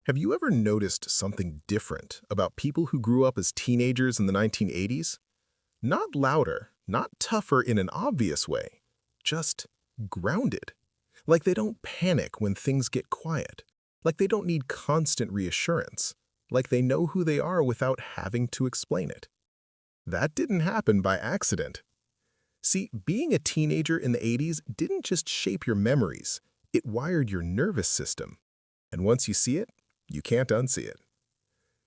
Have you ever noticed something different about people who grew up as teenagers in the 1980s? Not louder, not tougher in an obvious way, just grounded. Like they don't panic when things get quiet. Like they don't need constant reassurance. Like they know who they are without having to explain it. That didn't happen by accident. See, being a teenager in the 80s didn't just shape your memories, it wired your nervous system. And once you see it, you can't unsee it.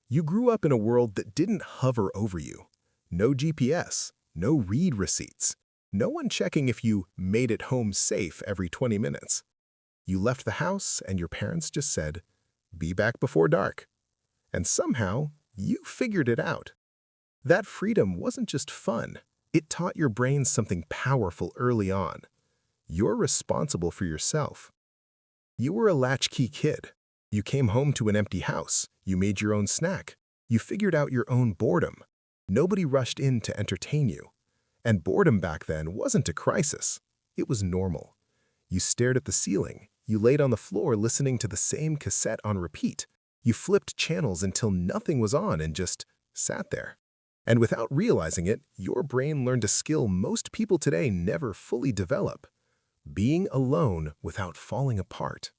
You grew up in a world that didn't hover over you. No GPS, no read receipts, no one checking if you made it home safe every 20 minutes. You left the house and your parents just said, "Be back before dark." And somehow, you figured it out. That freedom wasn't just fun. It taught your brain something powerful early on. You're responsible for yourself. You were a latchkey kid. You came home to an empty house. You made your own snack. You figured out your own boredom. Nobody rushed in to entertain you. And boredom back then wasn't a crisis. It was normal. You stared at the ceiling. You laid on the floor listening to the same cassette on repeat. You flipped channels until nothing was on and just sat there. And without realizing it, your brain learned a skill most people today never fully develop: being alone without falling apart.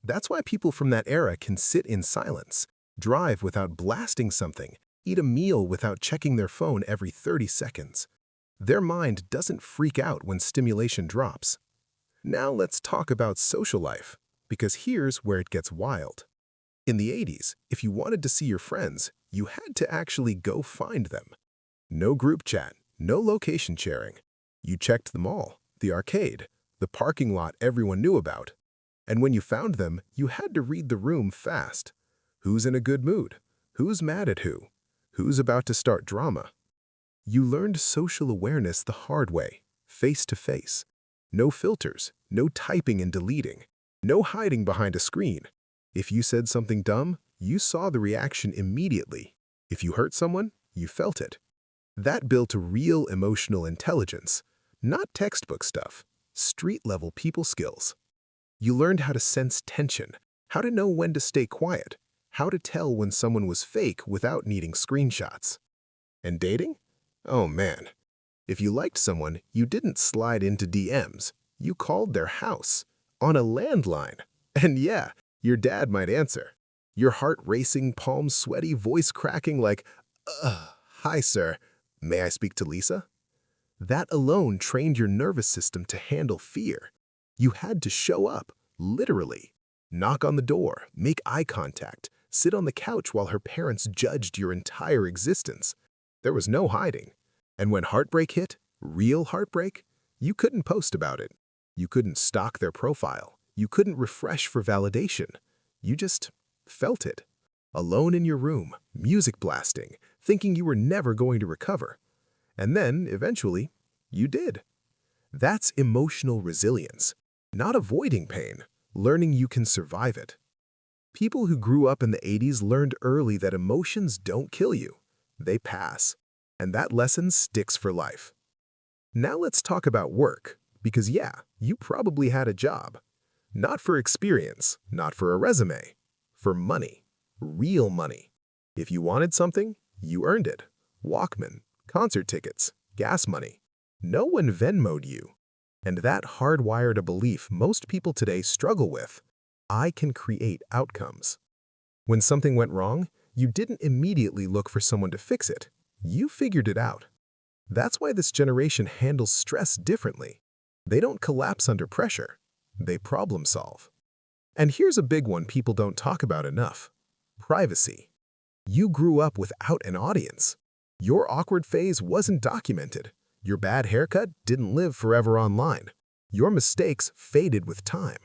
That's why people from that era can sit in silence, drive without blasting something, eat a meal without checking their phone every 30 seconds. Their mind doesn't freak out when stimulation drops. Now let's talk about social life, because here's where it gets wild. In the 80s, if you wanted to see your friends, you had to actually go find them. No group chat, no location sharing. You checked the mall, the arcade, the parking lot everyone knew about. And when you found them, you had to read the room fast. Who's in a good mood? Who's mad at who? Who's about to start drama? You learned social awareness the hard way, face to face. No filters, no typing and deleting, no hiding behind a screen. If you said something dumb, you saw the reaction immediately. If you hurt someone, you felt it. That built a real emotional intelligence, not textbook stuff, street-level people skills. You learned how to sense tension, how to know when to stay quiet, how to tell when someone was fake without needing screenshots. And dating? Oh man. If you liked someone, you didn't slide into DMs. You called their house on a landline. And yeah, your dad might answer. Your heart racing, palms sweaty, voice cracking like, "Hi sir, may I speak to Lisa?" That alone trained your nervous system to handle fear. You had to show up, literally. Knock on the door, make eye contact, sit on the couch while her parents judged your entire existence. There was no hiding. And when heartbreak hit, real heartbreak, you couldn't post about it. You couldn't stalk their profile. You couldn't refresh for validation. You just felt it. Alone in your room, music blasting, thinking you were never going to recover. And then, eventually, you did. That's emotional resilience. Not avoiding pain, learning you can survive it. People who grew up in the 80s learned early that emotions don't kill you. They pass. And that lesson sticks for life. Now let's talk about work, because yeah, you probably had a job. Not for experience, not for a resume, for money, real money. If you wanted something, you earned it. Walkman, concert tickets, gas money. No one Venmo'd you. And that hardwired a belief most people today struggle with: I can create outcomes. When something went wrong, you didn't immediately look for someone to fix it. You figured it out. That's why this generation handles stress differently. They don't collapse under pressure. They problem solve. And here's a big one people don't talk about enough: privacy. You grew up without an audience. Your awkward phase wasn't documented. Your bad haircut didn't live forever online. Your mistakes faded with time.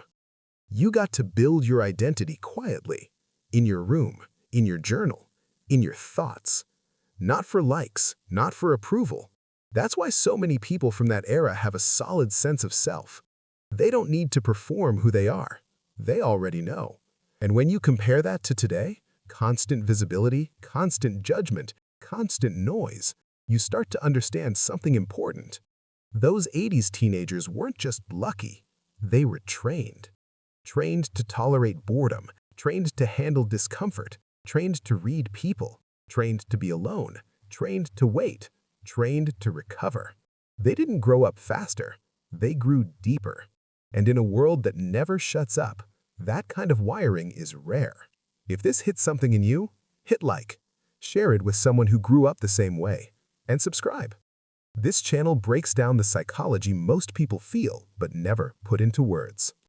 You got to build your identity quietly, in your room, in your journal, in your thoughts. Not for likes, not for approval. That's why so many people from that era have a solid sense of self. They don't need to perform who they are. They already know. And when you compare that to today, constant visibility, constant judgment, constant noise, you start to understand something important. Those 80s teenagers weren't just lucky. They were trained. Trained to tolerate boredom, trained to handle discomfort, trained to read people, trained to be alone, trained to wait, trained to recover. They didn't grow up faster, they grew deeper. And in a world that never shuts up, that kind of wiring is rare. If this hits something in you, hit like, share it with someone who grew up the same way, and subscribe. This channel breaks down the psychology most people feel but never put into words.